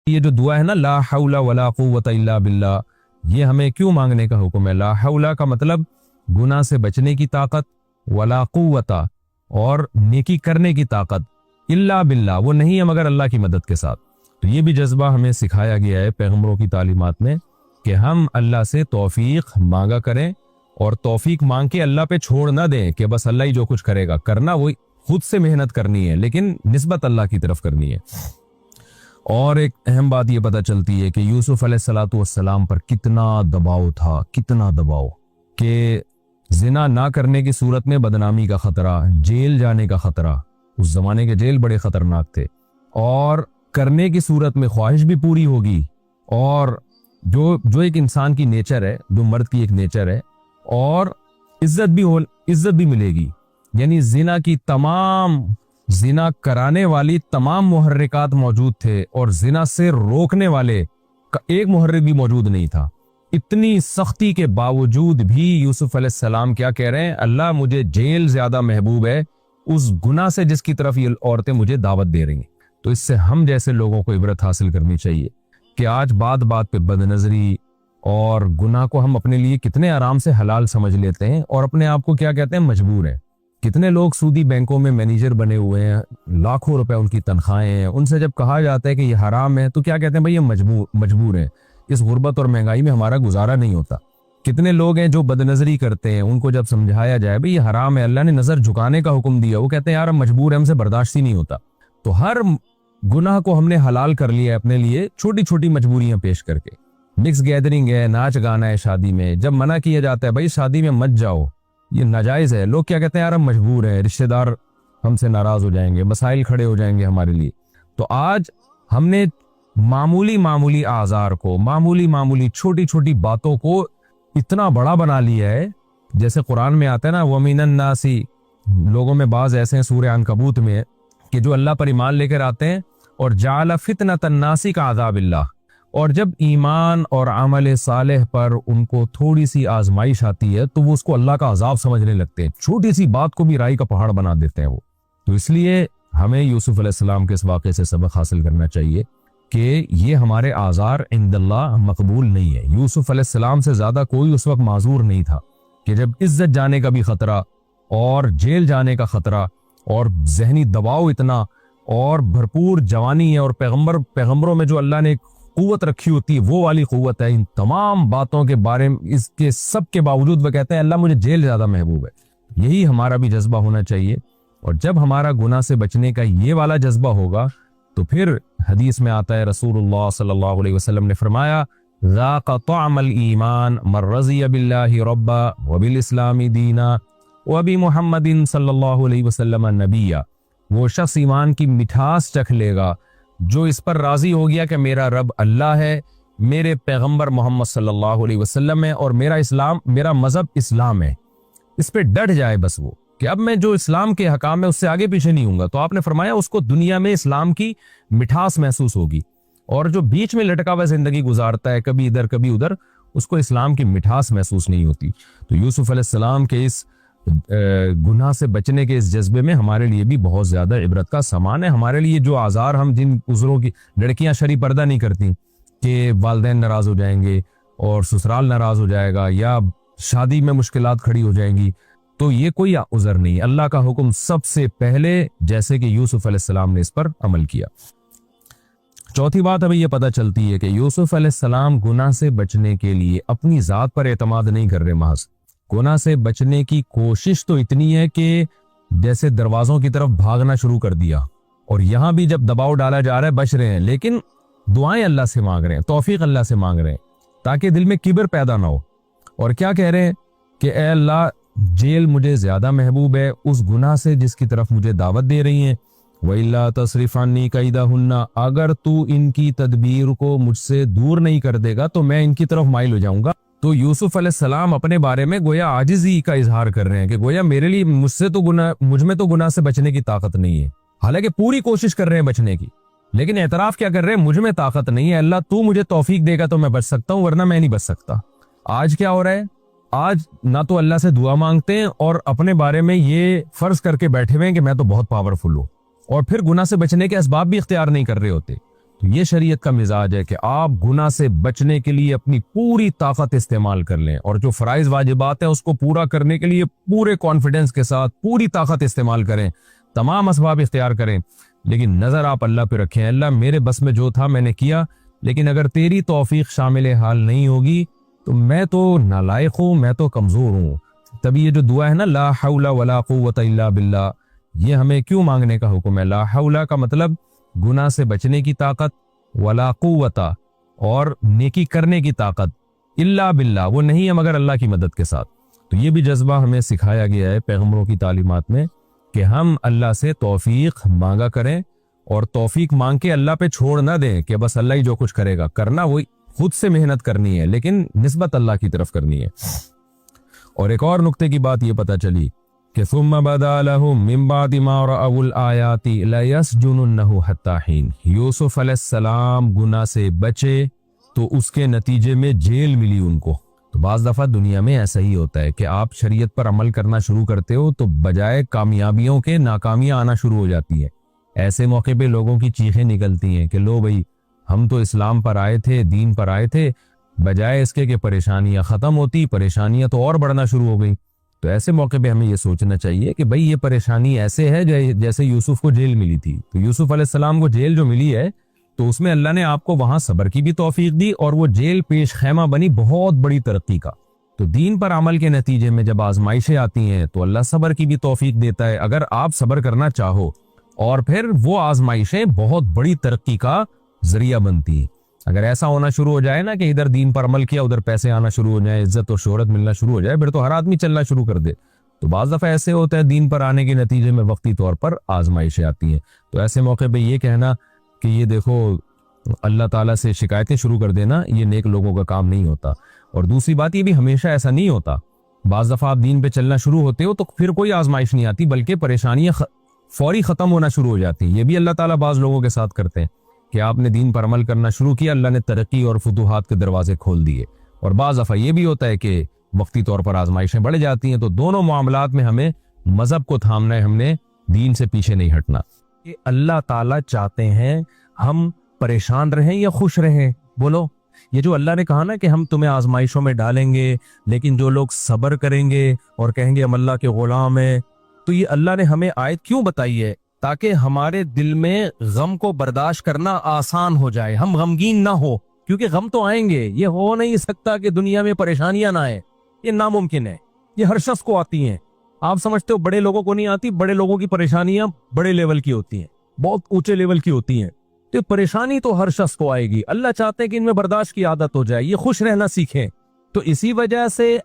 یہ جو دعا ہے نا لا حول ولا قوت الا باللہ، یہ ہمیں کیوں مانگنے کا حکم ہے؟ لا حول کا مطلب گناہ سے بچنے کی طاقت، ولا قوت اور نیکی کرنے کی طاقت، الا باللہ وہ نہیں ہے مگر اللہ کی مدد کے ساتھ۔ تو یہ بھی جذبہ ہمیں سکھایا گیا ہے پیغمبروں کی تعلیمات میں کہ ہم اللہ سے توفیق مانگا کریں، اور توفیق مانگ کے اللہ پہ چھوڑ نہ دیں کہ بس اللہ ہی جو کچھ کرے گا، کرنا وہی خود سے محنت کرنی ہے لیکن نسبت اللہ کی طرف کرنی ہے۔ اور ایک اہم بات یہ پتہ چلتی ہے کہ یوسف علیہ السلام پر کتنا دباؤ تھا، کتنا دباؤ، کہ زنا نہ کرنے کی صورت میں بدنامی کا خطرہ، جیل جانے کا خطرہ، اس زمانے کے جیل بڑے خطرناک تھے، اور کرنے کی صورت میں خواہش بھی پوری ہوگی، اور جو ایک انسان کی نیچر ہے، جو مرد کی ایک نیچر ہے، اور عزت بھی ملے گی۔ یعنی زنا کرانے والی تمام محرکات موجود تھے، اور زنا سے روکنے والے کا ایک محرک بھی موجود نہیں تھا۔ اتنی سختی کے باوجود بھی یوسف علیہ السلام کیا کہہ رہے ہیں؟ اللہ مجھے جیل زیادہ محبوب ہے اس گناہ سے جس کی طرف یہ عورتیں مجھے دعوت دے رہی ہیں۔ تو اس سے ہم جیسے لوگوں کو عبرت حاصل کرنی چاہیے کہ آج بات بات پہ بد نظری اور گناہ کو ہم اپنے لیے کتنے آرام سے حلال سمجھ لیتے ہیں، اور اپنے آپ کو کیا کہتے ہیں؟ مجبور ہیں۔ کتنے لوگ سودی بینکوں میں مینیجر بنے ہوئے ہیں، لاکھوں روپے ان کی تنخواہیں ہیں، ان سے جب کہا جاتا ہے کہ یہ حرام ہے تو کیا کہتے ہیں؟ بھائی یہ مجبور ہیں، اس غربت اور مہنگائی میں ہمارا گزارا نہیں ہوتا۔ کتنے لوگ ہیں جو بد نظری کرتے ہیں، ان کو جب سمجھایا جائے بھئی یہ حرام ہے، اللہ نے نظر جھکانے کا حکم دیا، وہ کہتے ہیں یار ہم مجبور ہیں، ہم سے برداشت ہی نہیں ہوتا۔ تو ہر گناہ کو ہم نے حلال کر لیا ہے اپنے لیے، چھوٹی چھوٹی مجبوریاں پیش کر کے۔ مکس گیدرنگ ہے، ناچ گانا ہے شادی میں، جب منع کیا جاتا ہے بھائی شادی میں مت جاؤ، یہ ناجائز ہے، لوگ کیا کہتے ہیں؟ یار ہم مجبور ہیں، رشتہ دار ہم سے ناراض ہو جائیں گے، مسائل کھڑے ہو جائیں گے ہمارے لیے۔ تو آج ہم نے معمولی آزار کو، معمولی چھوٹی چھوٹی باتوں کو اتنا بڑا بنا لیا ہے، جیسے قرآن میں آتا ہے نا وَمِنَ النَّاسِ، لوگوں میں بعض ایسے ہیں سورہ عنکبوت میں کہ جو اللہ پر ایمان لے کر آتے ہیں اور جعل فتنۃ الناس کعذاب اللہ، اور جب ایمان اور عمل صالح پر ان کو تھوڑی سی آزمائش آتی ہے تو وہ اس کو اللہ کا عذاب سمجھنے لگتے ہیں، چھوٹی سی بات کو بھی رائی کا پہاڑ بنا دیتے ہیں وہ۔ تو اس لیے ہمیں یوسف علیہ السلام کے اس واقعے سے سبق حاصل کرنا چاہیے کہ یہ ہمارے آزار عند اللہ مقبول نہیں ہے۔ یوسف علیہ السلام سے زیادہ کوئی اس وقت معذور نہیں تھا کہ جب عزت جانے کا بھی خطرہ، اور جیل جانے کا خطرہ، اور ذہنی دباؤ اتنا، اور بھرپور جوانی ہے، اور پیغمبروں میں جو اللہ نے قوت رکھی ہوتی ہے وہ والی قوت ہے، ان تمام باتوں کے بارے میں اس کے سب کے باوجود وہ کہتے ہیں اللہ مجھے جیل زیادہ محبوب ہے۔ یہی ہمارا بھی جذبہ ہونا چاہیے، اور جب ہمارا گناہ سے بچنے کا یہ والا جذبہ ہوگا تو پھر حدیث میں آتا ہے رسول اللہ صلی اللہ علیہ وسلم نے فرمایا ذاق طعم الایمان من رضی باللہ ربا وبالاسلام دینا وبمحمد صلی اللہ علیہ وسلم نبیا، وہ شخص ایمان کی مٹھاس چکھ لے گا جو اس پر راضی ہو گیا کہ میرا رب اللہ ہے، میرے پیغمبر محمد صلی اللہ علیہ وسلم ہے، اور میرا مذہب اسلام ہے، اس پہ ڈٹ جائے بس وہ کہ اب میں جو اسلام کے حکام ہے اس سے آگے پیچھے نہیں ہوں گا۔ تو آپ نے فرمایا اس کو دنیا میں اسلام کی مٹھاس محسوس ہوگی، اور جو بیچ میں لٹکا ہوا زندگی گزارتا ہے کبھی ادھر کبھی ادھر، اس کو اسلام کی مٹھاس محسوس نہیں ہوتی۔ تو یوسف علیہ السلام کے اس گناہ سے بچنے کے اس جذبے میں ہمارے لیے بھی بہت زیادہ عبرت کا سامان ہے۔ ہمارے لیے جو آزار ہم جن عذروں کی، لڑکیاں شرعی پردہ نہیں کرتی کہ والدین ناراض ہو جائیں گے اور سسرال ناراض ہو جائے گا یا شادی میں مشکلات کھڑی ہو جائیں گی، تو یہ کوئی عذر نہیں۔ اللہ کا حکم سب سے پہلے جیسے کہ یوسف علیہ السلام نے اس پر عمل کیا۔ چوتھی بات ہمیں یہ پتہ چلتی ہے کہ یوسف علیہ السلام گناہ سے بچنے کے لیے اپنی ذات پر اعتماد نہیں کر رہے، محض گناہ سے بچنے کی کوشش تو اتنی ہے کہ جیسے دروازوں کی طرف بھاگنا شروع کر دیا، اور یہاں بھی جب دباؤ ڈالا جا رہا ہے بچ رہے ہیں، لیکن دعائیں اللہ سے مانگ رہے ہیں، توفیق اللہ سے مانگ رہے ہیں تاکہ دل میں کبر پیدا نہ ہو۔ اور کیا کہہ رہے ہیں کہ اے اللہ جیل مجھے زیادہ محبوب ہے اس گناہ سے جس کی طرف مجھے دعوت دے رہی ہیں، وَإِلَّا تَصْرِفْ عَنِّي كَيْدَهُنَّ، اگر تو ان کی تدبیر کو مجھ سے دور نہیں کر دے گا تو میں ان کی طرف مائل ہو جاؤں گا۔ تو یوسف علیہ السلام اپنے بارے میں گویا عاجزی کا اظہار کر رہے ہیں کہ گویا میرے لیے مجھ میں تو گناہ سے بچنے کی طاقت نہیں ہے، حالانکہ پوری کوشش کر رہے ہیں بچنے کی، لیکن اعتراف کیا کر رہے ہیں؟ مجھ میں طاقت نہیں ہے، اللہ تو مجھے توفیق دے گا تو میں بچ سکتا ہوں، ورنہ میں نہیں بچ سکتا۔ آج کیا ہو رہا ہے؟ آج نہ تو اللہ سے دعا مانگتے ہیں اور اپنے بارے میں یہ فرض کر کے بیٹھے ہوئے ہیں کہ میں تو بہت پاورفل ہوں، اور پھر گناہ سے بچنے کے اسباب بھی اختیار نہیں کر رہے ہوتے۔ تو یہ شریعت کا مزاج ہے کہ آپ گناہ سے بچنے کے لیے اپنی پوری طاقت استعمال کر لیں، اور جو فرائض واجبات ہیں اس کو پورا کرنے کے لیے پورے کانفیڈنس کے ساتھ پوری طاقت استعمال کریں، تمام اسباب اختیار کریں، لیکن نظر آپ اللہ پہ رکھیں، اللہ میرے بس میں جو تھا میں نے کیا، لیکن اگر تیری توفیق شامل حال نہیں ہوگی تو میں تو نالائق ہوں، میں تو کمزور ہوں۔ تبھی یہ جو دعا ہے نا، لا حول ولا قوت الا باللہ، یہ ہمیں کیوں مانگنے کا حکم ہے؟ لا حول کا مطلب گناہ سے بچنے کی طاقت، ولا قوت اور نیکی کرنے کی طاقت، الا باللہ وہ نہیں ہے مگر اللہ کی مدد کے ساتھ۔ تو یہ بھی جذبہ ہمیں سکھایا گیا ہے پیغمبروں کی تعلیمات میں کہ ہم اللہ سے توفیق مانگا کریں، اور توفیق مانگ کے اللہ پہ چھوڑ نہ دیں کہ بس اللہ ہی جو کچھ کرے گا، کرنا وہی خود سے محنت کرنی ہے لیکن نسبت اللہ کی طرف کرنی ہے۔ اور ایک اور نقطے کی بات یہ پتہ چلی کہ ثم بدا لهم من بعد ما رأوا الآیات لیسجننه حتی حین، یوسف علیہ السلام گناہ سے بچے تو اس کے نتیجے میں جیل ملی ان کو۔ تو بعض دفعہ دنیا میں ایسا ہی ہوتا ہے کہ آپ شریعت پر عمل کرنا شروع کرتے ہو تو بجائے کامیابیوں کے ناکامیاں آنا شروع ہو جاتی ہیں۔ ایسے موقع پہ لوگوں کی چیخیں نکلتی ہیں کہ لو بھائی ہم تو اسلام پر آئے تھے، دین پر آئے تھے، بجائے اس کے کہ پریشانیاں ختم ہوتی، پریشانیاں تو اور بڑھنا شروع ہو گئی۔ تو ایسے موقع پہ ہمیں یہ سوچنا چاہیے کہ بھئی یہ پریشانی ایسے ہے جیسے یوسف کو جیل ملی تھی۔ تو یوسف علیہ السلام کو جیل جو ملی ہے تو اس میں اللہ نے آپ کو وہاں صبر کی بھی توفیق دی، اور وہ جیل پیش خیمہ بنی بہت بڑی ترقی کا۔ تو دین پر عمل کے نتیجے میں جب آزمائشیں آتی ہیں تو اللہ صبر کی بھی توفیق دیتا ہے اگر آپ صبر کرنا چاہو، اور پھر وہ آزمائشیں بہت بڑی ترقی کا ذریعہ بنتی ہیں۔ اگر ایسا ہونا شروع ہو جائے نا کہ ادھر دین پر عمل کیا ادھر پیسے آنا شروع ہو جائے، عزت اور شہرت ملنا شروع ہو جائے، پھر تو ہر آدمی چلنا شروع کر دے۔ تو بعض دفعہ ایسے ہوتا ہے دین پر آنے کے نتیجے میں وقتی طور پر آزمائشیں آتی ہیں، تو ایسے موقع پہ یہ کہنا کہ یہ دیکھو اللہ تعالیٰ سے شکایتیں شروع کر دینا، یہ نیک لوگوں کا کام نہیں ہوتا۔ اور دوسری بات یہ بھی ہمیشہ ایسا نہیں ہوتا، بعض دفعہ آپ دین پہ چلنا شروع ہوتے ہو تو پھر کوئی آزمائش نہیں آتی بلکہ پریشانیاں فوری ختم ہونا شروع ہو جاتی ہیں۔ یہ بھی اللہ تعالیٰ بعض لوگوں کے ساتھ کرتے ہیں کہ آپ نے دین پر عمل کرنا شروع کیا، اللہ نے ترقی اور فتوحات کے دروازے کھول دیے، اور بعض دفعہ یہ بھی ہوتا ہے کہ وقتی طور پر آزمائشیں بڑھ جاتی ہیں۔ تو دونوں معاملات میں ہمیں مذہب کو تھامنا ہے، ہم نے دین سے پیچھے نہیں ہٹنا۔ کہ اللہ تعالیٰ چاہتے ہیں ہم پریشان رہیں یا خوش رہیں؟ بولو، یہ جو اللہ نے کہا نا کہ ہم تمہیں آزمائشوں میں ڈالیں گے لیکن جو لوگ صبر کریں گے اور کہیں گے ہم اللہ کے غلام ہیں، تو یہ اللہ نے ہمیں آیت کیوں بتائی ہے؟ تاکہ ہمارے دل میں غم کو برداشت کرنا آسان ہو جائے، ہم غمگین نہ ہو، کیونکہ غم تو آئیں گے، یہ ہو نہیں سکتا کہ دنیا میں پریشانیاں نہ آئیں، یہ ناممکن ہے، یہ ہر شخص کو آتی ہیں۔ آپ سمجھتے ہو بڑے لوگوں کو نہیں آتی؟ بڑے لوگوں کی پریشانیاں بڑے لیول کی ہوتی ہیں، بہت اونچے لیول کی ہوتی ہیں، تو پریشانی تو ہر شخص کو آئے گی۔ اللہ چاہتے ہیں کہ ان میں برداشت کی عادت ہو جائے، یہ خوش رہنا سیکھیں۔ تو اسی وجہ سے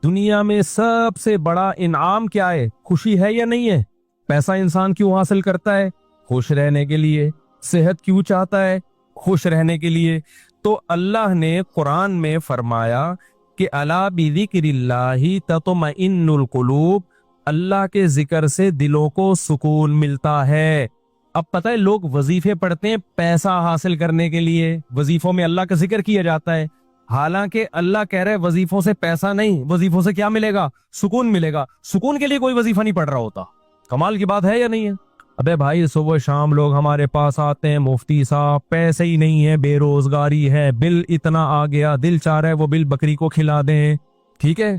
دنیا میں سب سے بڑا انعام کیا ہے؟ خوشی ہے یا نہیں ہے؟ پیسہ انسان کیوں حاصل کرتا ہے؟ خوش رہنے کے لیے۔ صحت کیوں چاہتا ہے؟ خوش رہنے کے لیے۔ تو اللہ نے قرآن میں فرمایا کہ الا بذکر اللہ تطمئن القلوب، اللہ کے ذکر سے دلوں کو سکون ملتا ہے۔ اب پتہ ہے لوگ وظیفے پڑھتے ہیں پیسہ حاصل کرنے کے لیے، وظیفوں میں اللہ کا ذکر کیا جاتا ہے، حالانکہ اللہ کہہ رہے وظیفوں سے پیسہ نہیں، وظیفوں سے کیا ملے گا؟ سکون ملے گا۔ سکون کے لیے کوئی وظیفہ نہیں پڑھ رہا ہوتا۔ کمال کی بات ہے یا نہیں ہے؟ ابے بھائی صبح شام لوگ ہمارے پاس آتے ہیں، مفتی صاحب پیسے ہی نہیں ہے، بے روزگاری ہے، بل اتنا آ گیا، دل چاہ رہا ہے وہ بل بکری کو کھلا دیں، ٹھیک ہے؟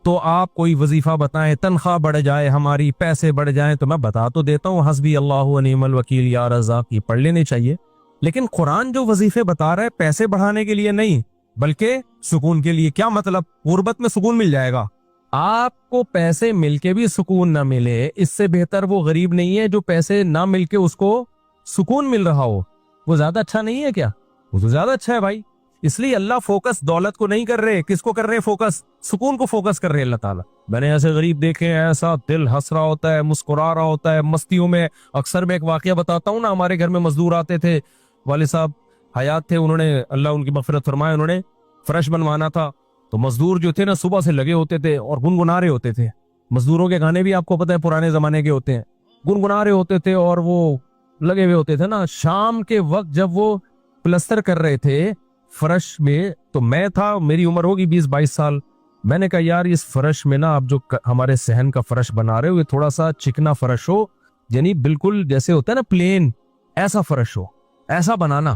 تو آپ کوئی وظیفہ بتائیں، تنخواہ بڑھ جائے ہماری، پیسے بڑھ جائیں، تو میں بتا تو دیتا ہوں حسبی اللہ و نعم الوکیل یا رزاق، یہ پڑھ لینے چاہیے۔ لیکن قرآن جو وظیفے بتا رہا ہے پیسے بڑھانے کے لیے نہیں بلکہ سکون کے لیے۔ کیا مطلب؟ غربت میں سکون مل جائے گا۔ آپ کو پیسے مل کے بھی سکون نہ ملے، اس سے بہتر وہ غریب نہیں ہے جو پیسے نہ مل کے اس کو سکون مل رہا ہو، وہ زیادہ اچھا نہیں ہے کیا؟ وہ تو زیادہ اچھا ہے بھائی۔ اس لیے اللہ فوکس دولت کو نہیں کر رہے، کس کو کر رہے فوکس؟ سکون کو فوکس کر رہے اللہ تعالیٰ۔ میں نے ایسے غریب دیکھے ہیں، ایسا دل ہنس رہا ہوتا ہے، مسکرا رہا ہوتا ہے مستیوں میں۔ اکثر میں ایک واقعہ بتاتا ہوں نا، ہمارے گھر میں مزدور آتے تھے، والد صاحب حیات تھے، انہوں نے اللہ ان کی مغفرت فرمائے، انہوں نے فرش بنوانا تھا، تو مزدور جو تھے نا صبح سے لگے ہوتے تھے اور گنگنا رہے ہوتے تھے۔ مزدوروں کے گانے بھی آپ کو پتہ ہے پرانے زمانے کے ہوتے ہیں، گنگنا رہے ہوتے تھے اور وہ لگے ہوئے ہوتے تھے نا۔ شام کے وقت جب وہ پلستر کر رہے تھے فرش میں، تو میں تھا، میری عمر ہوگی 20-22 سال، میں نے کہا یار اس فرش میں نا آپ جو ہمارے صحن کا فرش بنا رہے ہو یہ تھوڑا سا چکنا فرش ہو، یعنی بالکل جیسے ہوتا ہے نا پلین، ایسا فرش ہو، ایسا بنانا۔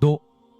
2।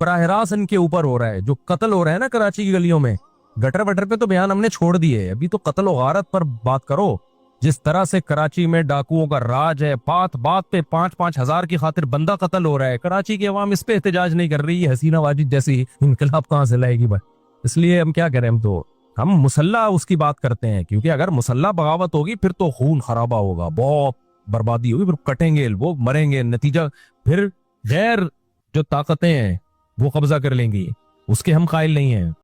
براہ راست ان کے اوپر ہو رہا ہے. جو قتل ہو رہا ہے نا کراچی کی گلیوں میں, گٹر وٹر پہ تو بیان ہم نے چھوڑ دیے, ابھی تو قتل و غارت پر بات کرو. جس طرح سے کراچی میں ڈاکوؤں کا راج ہے, بات بات پہ 5-5 ہزار کی خاطر بندہ قتل ہو رہا ہے, کراچی کی عوام اس پہ احتجاج نہیں کر رہی. حسینہ واجد جیسی انقلاب کہاں سے لائے گی بھائی؟ اس لیے ہم کیا کریں, ہم مسلح اس کی بات کرتے ہیں, کیونکہ اگر مسلح بغاوت ہوگی پھر تو خون خرابہ ہوگا, بہت بربادی ہوگی, پھر کٹیں گے وہ, مریں گے, نتیجہ پھر غیر جو طاقتیں ہیں وہ قبضہ کر لیں گی. اس کے ہم قائل نہیں ہیں.